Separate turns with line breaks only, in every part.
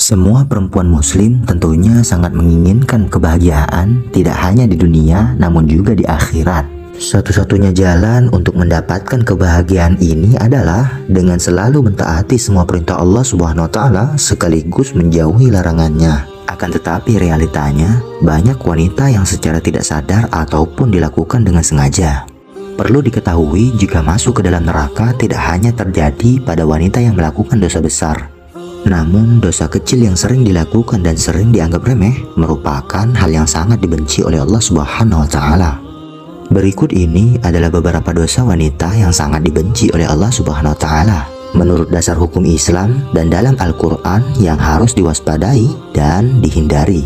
Semua perempuan muslim tentunya sangat menginginkan kebahagiaan tidak hanya di dunia namun juga di akhirat. Satu-satunya jalan untuk mendapatkan kebahagiaan ini adalah dengan selalu mentaati semua perintah Allah Subhanahu wa taala sekaligus menjauhi larangannya. Akan tetapi realitanya banyak wanita yang secara tidak sadar ataupun dilakukan dengan sengaja. Perlu diketahui jika masuk ke dalam neraka tidak hanya terjadi pada wanita yang melakukan dosa besar. Namun dosa kecil yang sering dilakukan dan sering dianggap remeh merupakan hal yang sangat dibenci oleh Allah Subhanahu wa taala. Berikut ini adalah beberapa dosa wanita yang sangat dibenci oleh Allah Subhanahu wa taala menurut dasar hukum Islam dan dalam Al-Qur'an yang harus diwaspadai dan dihindari.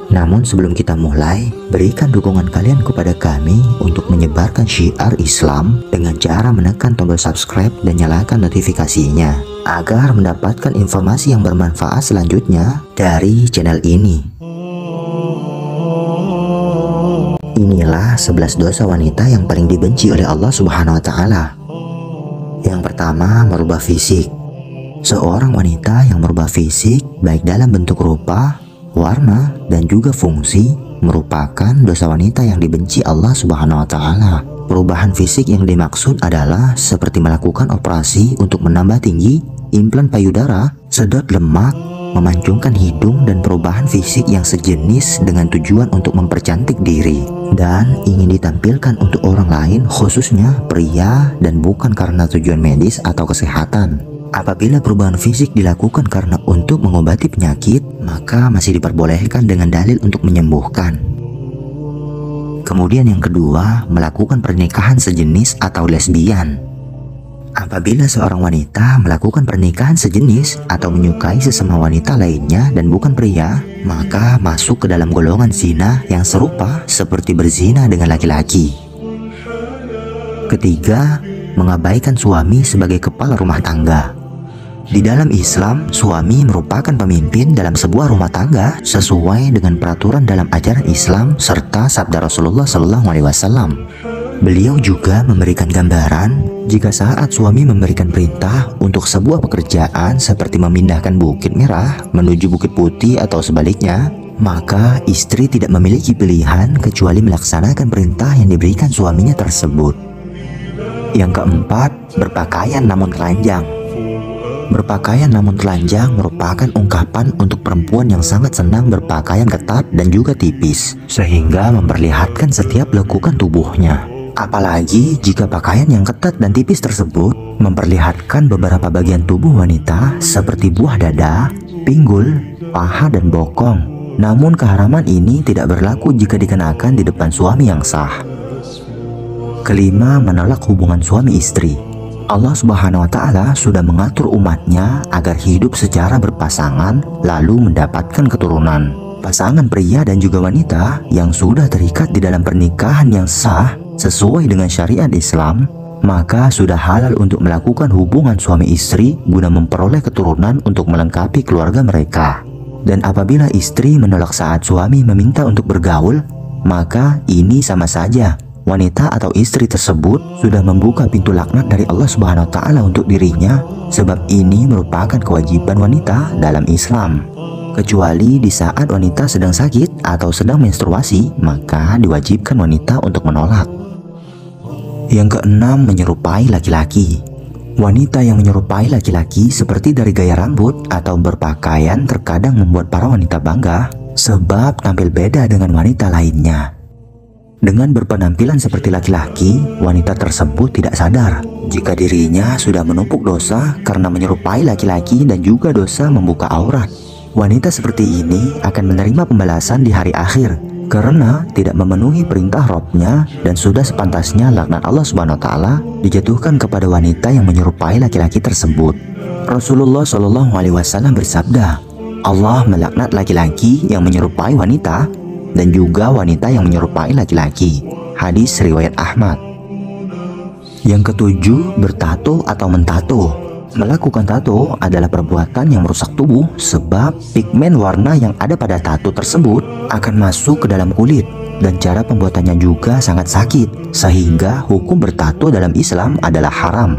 Namun sebelum kita mulai, berikan dukungan kalian kepada kami untuk menyebarkan syiar Islam dengan cara menekan tombol subscribe dan nyalakan notifikasinya agar mendapatkan informasi yang bermanfaat selanjutnya dari channel ini. Inilah 11 dosa wanita yang paling dibenci oleh Allah Subhanahu wa taala. Yang pertama, merubah fisik. Seorang wanita yang merubah fisik baik dalam bentuk rupa, warna, dan juga fungsi merupakan dosa wanita yang dibenci Allah Subhanahu wa taala. Perubahan fisik yang dimaksud adalah seperti melakukan operasi untuk menambah tinggi, implan payudara, sedot lemak, memancungkan hidung, dan perubahan fisik yang sejenis dengan tujuan untuk mempercantik diri dan ingin ditampilkan untuk orang lain, khususnya pria, dan bukan karena tujuan medis atau kesehatan. Apabila perubahan fisik dilakukan karena untuk mengobati penyakit, maka masih diperbolehkan dengan dalil untuk menyembuhkan. Kemudian yang kedua, melakukan pernikahan sejenis atau lesbian. Apabila seorang wanita melakukan pernikahan sejenis atau menyukai sesama wanita lainnya dan bukan pria, maka masuk ke dalam golongan zina yang serupa seperti berzina dengan laki-laki. Ketiga, mengabaikan suami sebagai kepala rumah tangga. Di dalam Islam, suami merupakan pemimpin dalam sebuah rumah tangga sesuai dengan peraturan dalam ajaran Islam serta sabda Rasulullah SAW. Beliau juga memberikan gambaran jika saat suami memberikan perintah untuk sebuah pekerjaan seperti memindahkan Bukit Merah menuju Bukit Putih atau sebaliknya, maka istri tidak memiliki pilihan kecuali melaksanakan perintah yang diberikan suaminya tersebut. Yang keempat, berpakaian namun telanjang. Berpakaian namun telanjang merupakan ungkapan untuk perempuan yang sangat senang berpakaian ketat dan juga tipis, sehingga memperlihatkan setiap lekukan tubuhnya. Apalagi jika pakaian yang ketat dan tipis tersebut memperlihatkan beberapa bagian tubuh wanita seperti buah dada, pinggul, paha, dan bokong. Namun keharaman ini tidak berlaku jika dikenakan di depan suami yang sah. Kelima, menolak hubungan suami istri. Allah Subhanahu wa taala sudah mengatur umatnya agar hidup secara berpasangan lalu mendapatkan keturunan. Pasangan pria dan juga wanita yang sudah terikat di dalam pernikahan yang sah sesuai dengan syariat Islam, maka sudah halal untuk melakukan hubungan suami istri guna memperoleh keturunan untuk melengkapi keluarga mereka. Dan apabila istri menolak saat suami meminta untuk bergaul, maka ini sama saja wanita atau istri tersebut sudah membuka pintu laknat dari Allah Subhanahu wa taala untuk dirinya, sebab ini merupakan kewajiban wanita dalam Islam. Kecuali di saat wanita sedang sakit atau sedang menstruasi, maka diwajibkan wanita untuk menolak. Yang keenam, menyerupai laki-laki. Wanita yang menyerupai laki-laki seperti dari gaya rambut atau berpakaian terkadang membuat para wanita bangga sebab tampil beda dengan wanita lainnya. Dengan berpenampilan seperti laki-laki, wanita tersebut tidak sadar jika dirinya sudah menumpuk dosa karena menyerupai laki-laki dan juga dosa membuka aurat. Wanita seperti ini akan menerima pembalasan di hari akhir karena tidak memenuhi perintah Rabb-nya, dan sudah sepantasnya laknat Allah Subhanahu wa taala dijatuhkan kepada wanita yang menyerupai laki-laki tersebut. Rasulullah SAW bersabda, Allah melaknat laki-laki yang menyerupai wanita dan juga wanita yang menyerupai laki-laki. Hadis riwayat Ahmad. Yang ketujuh, bertato atau mentato. Melakukan tato adalah perbuatan yang merusak tubuh sebab pigmen warna yang ada pada tato tersebut akan masuk ke dalam kulit, dan cara pembuatannya juga sangat sakit sehingga hukum bertato dalam Islam adalah haram.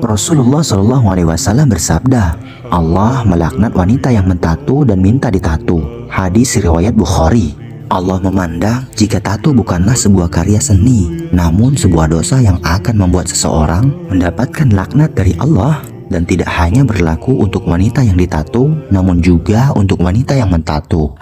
Rasulullah Shallallahu Alaihi Wasallam bersabda, Allah melaknat wanita yang mentatu dan minta ditatu. Hadis riwayat Bukhari. Allah memandang jika tato bukanlah sebuah karya seni, namun sebuah dosa yang akan membuat seseorang mendapatkan laknat dari Allah. Dan tidak hanya berlaku untuk wanita yang ditato, namun juga untuk wanita yang mentato.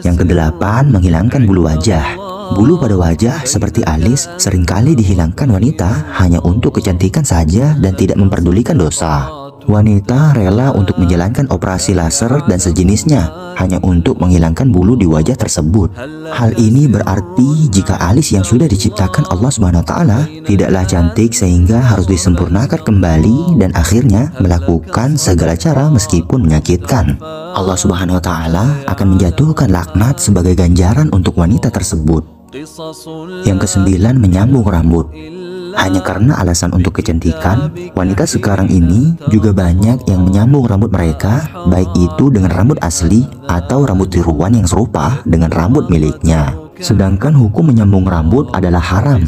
Yang kedelapan, menghilangkan bulu wajah. Bulu pada wajah seperti alis seringkali dihilangkan wanita hanya untuk kecantikan saja dan tidak memperdulikan dosa. Wanita rela untuk menjalankan operasi laser dan sejenisnya hanya untuk menghilangkan bulu di wajah tersebut. Hal ini berarti jika alis yang sudah diciptakan Allah Subhanahu wa taala tidaklah cantik sehingga harus disempurnakan kembali dan akhirnya melakukan segala cara meskipun menyakitkan. Allah Subhanahu wa taala akan menjatuhkan laknat sebagai ganjaran untuk wanita tersebut. Yang kesembilan, menyambung rambut. Hanya karena alasan untuk kecantikan, wanita sekarang ini juga banyak yang menyambung rambut mereka, baik itu dengan rambut asli atau rambut tiruan yang serupa dengan rambut miliknya. Sedangkan hukum menyambung rambut adalah haram.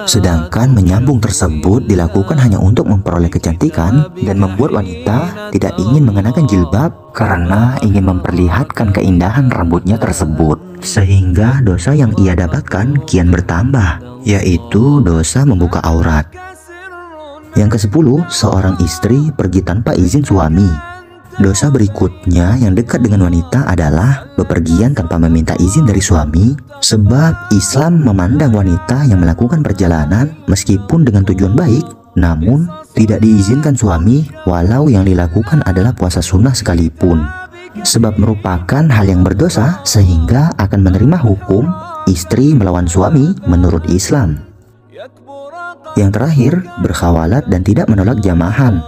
Sedangkan menyambung tersebut dilakukan hanya untuk memperoleh kecantikan dan membuat wanita tidak ingin mengenakan jilbab karena ingin memperlihatkan keindahan rambutnya tersebut. Sehingga dosa yang ia dapatkan kian bertambah, yaitu dosa membuka aurat. Yang ke-10, seorang istri pergi tanpa izin suami. Dosa berikutnya yang dekat dengan wanita adalah bepergian tanpa meminta izin dari suami, sebab Islam memandang wanita yang melakukan perjalanan meskipun dengan tujuan baik, namun tidak diizinkan suami walau yang dilakukan adalah puasa sunnah sekalipun. Sebab merupakan hal yang berdosa sehingga akan menerima hukum istri melawan suami menurut Islam. Yang terakhir, berkhawalat dan tidak menolak jamahan.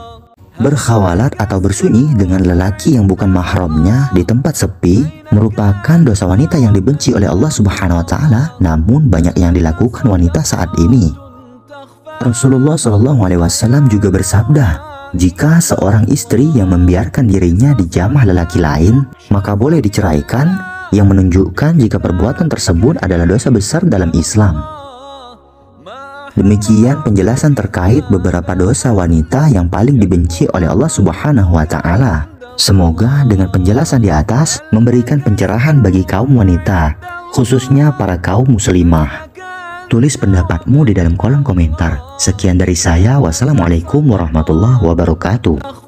Berkhawalat atau bersunyi dengan lelaki yang bukan mahramnya di tempat sepi merupakan dosa wanita yang dibenci oleh Allah Subhanahu wa taala, namun banyak yang dilakukan wanita saat ini. Rasulullah Shallallahu Alaihi Wasallam juga bersabda, jika seorang istri yang membiarkan dirinya dijamah lelaki lain, maka boleh diceraikan, yang menunjukkan jika perbuatan tersebut adalah dosa besar dalam Islam. Demikian penjelasan terkait beberapa dosa wanita yang paling dibenci oleh Allah Subhanahu wa taala. Semoga dengan penjelasan di atas memberikan pencerahan bagi kaum wanita, khususnya para kaum muslimah. Tulis pendapatmu di dalam kolom komentar. Sekian dari saya. Wassalamualaikum warahmatullahi wabarakatuh.